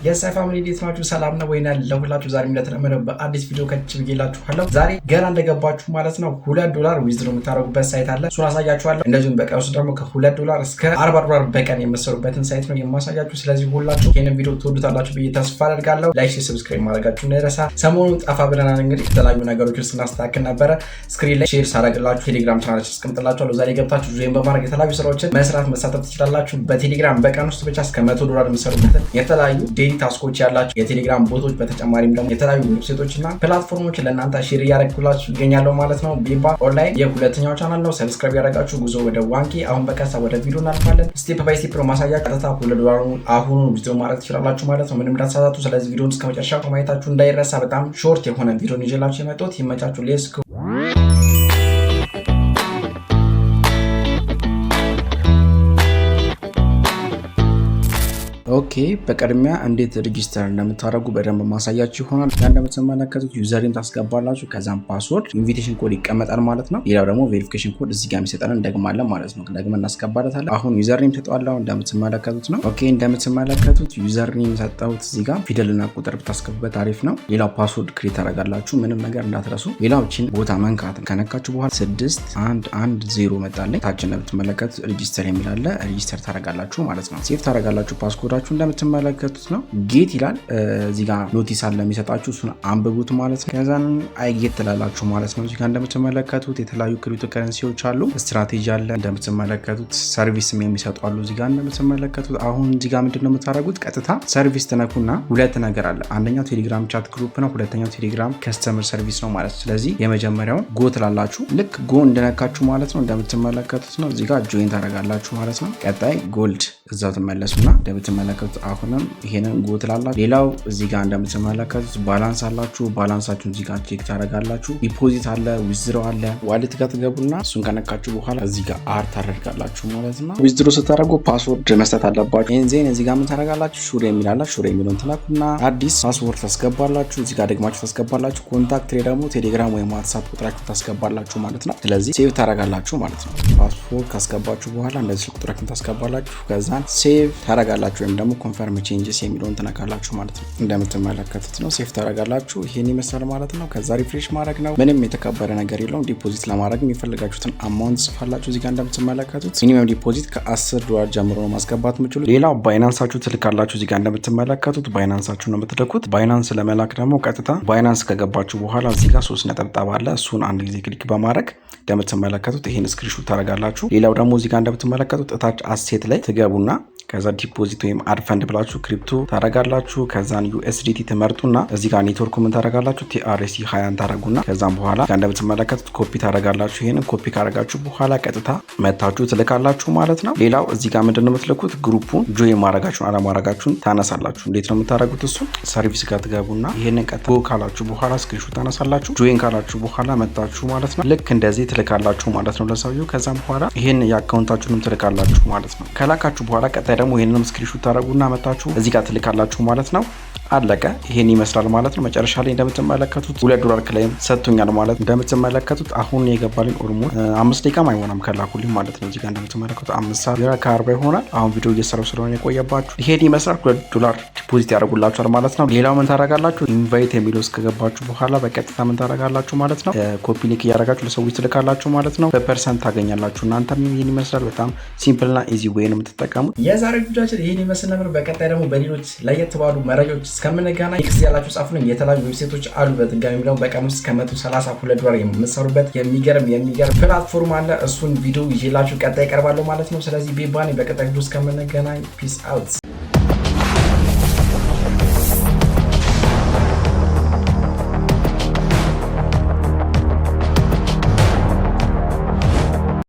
የሳይ ፋሚሊ እንዴት ናችሁ? ሰላም ነው ወይና? ለሁላችሁ ዛሬ እንደተለመደው በአዲስ ቪዲዮ ከች ብዬላችኋለሁ። ዛሬ ገና እንደገባችሁ ማለት ነው $2 ዊዝድሮ የምታደርጉበት ሳይት አለ። እሱን አሳያችኋለሁ። እንደዚሁም በቀን ውስጥ ደግሞ $2 እስከ $40 በቀን የምትሰሩበትን ሳይት ነው የማሳያችሁ። ስለዚህ ሁላችሁ ይሄንን ቪዲዮ ትወዱታላችሁ ብዬ ተስፋ አደርጋለሁ። ላይክ፣ ሰብስክራይብ ማድረጋችሁ እንዳይረሳ። ሰሞኑን ጠፋ ብለናል። እንግዲህ የተለያዩ ነገሮችን ስናስተካክል ነበረ። ስክሪን ላይ ሼር ሳደርግላችሁ ቴሌግራም ቻናል አስቀምጥላችኋለሁ። ዛሬ ገብታችሁ ጆይን በማድረግ የተለያዩ ስራዎችን መስራት መሳተፍ ትችላላችሁ። በቴሌግራም በቀን ውስጥ ብቻ እስከ $100 የምትሰሩበትን የተለያዩ ዴሊ ታስኮች ያላችሁ የቴሌግራም ቦቶች በተጨማሪም ደግሞ የተለያዩ ዌብሳይቶች እና ፕላትፎርሞች ለእናንተ ሼር እያደረግኩላችሁ ይገኛለሁ ማለት ነው። ቢባ ኦንላይን የሁለተኛው ቻናል ነው። ሰብስክራይብ ያደረጋችሁ ጉዞ ወደ ዋንኪ። አሁን በቀጥታ ወደ ቪዲዮ እናልፋለን። ስቴፕ ባይ ስቴፕ ነው ማሳያ። ቀጥታ $2 አሁኑ ቪዲዮ ማድረግ ትችላላችሁ ማለት ነው፣ ምንም እንዳትሳሳቱ። ስለዚህ ቪዲዮውን እስከ መጨረሻ ማየታችሁ እንዳይረሳ። በጣም ሾርት የሆነ ቪዲዮ ይዤላችሁ የመጣሁት ይመቻችሁ። ሌትስ ጎ። ኦኬ በቅድሚያ እንዴት ሬጂስተር እንደምታደርጉ በደንብ ማሳያችሁ ይሆናል። እንደምትመለከቱት ዩዘርን ታስገባላችሁ፣ ከዛም ፓስወርድ ኢንቪቴሽን ኮድ ይቀመጣል ማለት ነው። ሌላው ደግሞ ቬሪፊኬሽን ኮድ እዚህ ጋር የሚሰጠን እንደግማለን ማለት ነው። ደግመን እናስገባለታለን። አሁን ዩዘርኔም ተጠዋላው እንደምትመለከቱት ነው። ኦኬ እንደምትመለከቱት ዩዘርኔም ሰጣሁት። እዚህ ጋር ፊደልና ቁጥር ብታስገቡበት አሪፍ ነው። ሌላው ፓስወርድ ክሬት ታደርጋላችሁ፣ ምንም ነገር እንዳትረሱ። ሌላው እቺን ቦታ መንካት ከነካችሁ በኋላ 6110 መጣለኝ። ታች እንደምትመለከቱት ሬጂስተር የሚል አለ። ሬጂስተር ታደርጋላችሁ ማለት ነው። ሴቭ ታደርጋላችሁ ፓስኮድ እንደምትመለከቱት ነው። ጌት ይላል እዚህ ጋር ኖቲስ አለ የሚሰጣችሁ፣ እሱን አንብቡት ማለት ነው። ከዛን አይጌት ትላላችሁ ማለት ነው። እዚህ ጋር እንደምትመለከቱት የተለያዩ ክሪፕቶ ከረንሲዎች አሉ፣ ስትራቴጂ አለ፣ እንደምትመለከቱት ሰርቪስም የሚሰጡ አሉ። እዚህ ጋር እንደምትመለከቱት አሁን እዚህ ጋር ምንድነው የምታደርጉት? ቀጥታ ሰርቪስ ትነኩና ሁለት ነገር አለ። አንደኛው ቴሌግራም ቻት ግሩፕ ነው፣ ሁለተኛው ቴሌግራም ከስተመር ሰርቪስ ነው ማለት ነው። ስለዚህ የመጀመሪያውን ጎ ትላላችሁ። ልክ ጎ እንደነካችሁ ማለት ነው እንደምትመለከቱት ነው። እዚህ ጋር ጆይን ታደርጋላችሁ ማለት ነው። ቀጣይ ጎልድ እዛው ትመለሱና እንደምትመለከቱት አሁንም ይሄንን ጎ ትላላችሁ። ሌላው እዚህ ጋር እንደምትመለከቱት ባላንስ አላችሁ። ባላንሳችሁን እዚህ ጋር ቼክ ታደርጋላችሁ። ዲፖዚት አለ፣ ዊዝድሮ አለ። ዋሌት ጋር ትገቡና እሱን ከነካችሁ በኋላ እዚህ ጋር አር ታደርጋላችሁ ማለት ነው። ዊዝድሮ ስታደርጉ ፓስወርድ መስጠት አለባችሁ። ይሄን ዜን እዚህ ጋር ምን ታደርጋላችሁ? ሹር የሚል አለ። ሹር የሚለውን ትላኩና አዲስ ፓስወርድ ታስገባላችሁ። እዚህ ጋር ደግማችሁ ታስገባላችሁ። ኮንታክት ላይ ደግሞ ቴሌግራም ወይም ዋትስአፕ ቁጥራችሁ ታስገባላችሁ ማለት ነው። ስለዚህ ሴቭ ታደርጋላችሁ ማለት ነው። ፓስወርድ ካስገባችሁ በኋላ እንደዚህ ቁጥራችሁን ታስገባላችሁ። ከዛን ሴቭ ታደርጋላችሁ ወይም ደግሞ ኮንፈርም ቼንጅስ የሚለውን ትነካላችሁ ማለት ነው። እንደምትመለከቱት ነው። ሴፍ ታደርጋላችሁ። ይሄን ይመስላል ማለት ነው። ከዛ ሪፍሬሽ ማድረግ ነው። ምንም የተከበረ ነገር የለውም። ዲፖዚት ለማድረግ የሚፈልጋችሁትን አማውንት ጽፋላችሁ። እዚህ ጋር እንደምትመለከቱት ሚኒመም ዲፖዚት $10 ጀምሮ ነው ማስገባት የምችሉ። ሌላው ባይናንሳችሁ ትልካላችሁ። እዚህ ጋር እንደምትመለከቱት ባይናንሳችሁ ነው የምትልኩት። ባይናንስ ለመላክ ደግሞ ቀጥታ ባይናንስ ከገባችሁ በኋላ እዚህ ጋር 3 ነጠብጣብ አለ። እሱን አንድ ጊዜ ክሊክ በማድረግ እንደምትመለከቱት ይሄን ስክሪንሾት ታደርጋላችሁ። ሌላው ደግሞ እዚህ ጋር እንደምትመለከቱት እታች አሴት ላይ ትገቡና ከዛ ዲፖዚት ወይም አድ ፈንድ ብላችሁ ክሪፕቶ ታረጋላችሁ። ከዛን USDT ትመርጡና እዚህ ጋር ኔትወርኩ ምን ታረጋላችሁ? TRC 20 ታረጉና ከዛም በኋላ ጋር እንደምትመለከቱት ኮፒ ታረጋላችሁ። ይሄንን ኮፒ ካረጋችሁ በኋላ ቀጥታ መታችሁ ትልካላችሁ ማለት ነው። ሌላው እዚህ ጋር ምንድነው የምትልኩት? ግሩፑን ጆይን ማረጋችሁን አለማረጋችሁን ታነሳላችሁ። እንዴት ነው የምታረጉት? እሱ ሰርቪስ ጋር ትገቡና ይሄንን ቀጥታ ካላችሁ በኋላ ስክሪንሾት ታነሳላችሁ። ጆይን ካላችሁ በኋላ መታችሁ ማለት ነው። ልክ እንደዚህ ትልካላችሁ ማለት ነው ለሰውየው። ከዛም በኋላ ይሄን የአካውንታችሁንም ትልካላችሁ ማለት ነው። ከላካችሁ በኋላ ቀጣይ ደግሞ ይሄንንም ስክሪንሾት ታረጉና መታችሁ እዚህ ጋር ትልካላችሁ ማለት ነው። አለቀ። ይሄን ይመስላል ማለት ነው። መጨረሻ ላይ እንደምትመለከቱት $2 ክላይም ሰጥቶኛል ማለት ነው። እንደምትመለከቱት አሁን የገባልኝ ኦልሞስት 5 ደቂቃም አይሆንም ከላኩልኝ ማለት ነው። እዚህ ጋር እንደምትመለከቱት 5:40 ይሆናል። አሁን ቪዲዮ እየሰራው ስለሆነ የቆየባችሁ ይሄን ይመስላል። $2 ዲፖዚት ያደርጉላችኋል ማለት ነው። ሌላው ምን ታረጋላችሁ? ኢንቫይት የሚለው እስከገባችሁ በኋላ በቀጥታ ምን ታረጋላችሁ ማለት ነው? ኮፒ ሊንክ እያደረጋችሁ ለሰዎች ትልካላችሁ ማለት ነው። በፐርሰንት ታገኛላችሁ እናንተም። ይሄን ይመስላል። በጣም ሲምፕል እና ኢዚ ዌይ ነው የምትጠቀሙት። የዛሬ ቪዲዮአችን ይሄን ይመስል ነበር። በቀጣይ ደግሞ በሌሎች ለየት ባሉ መረጃዎች እስከምንገናኝ ኤክስ ያላችሁ ጻፉልኝ። የተለያዩ ዌብሳይቶች አሉ። በድጋሚም ደግሞ በቀን ውስጥ $132 የምትሰሩበት የሚገርም ፕላትፎርም አለ። እሱን ቪዲዮ ይዤላችሁ ቀጣይ እቀርባለሁ ማለት ነው። ስለዚህ ቤባኔ በቀጣይ ቪዲዮ እስከምንገናኝ ፒስ አውት።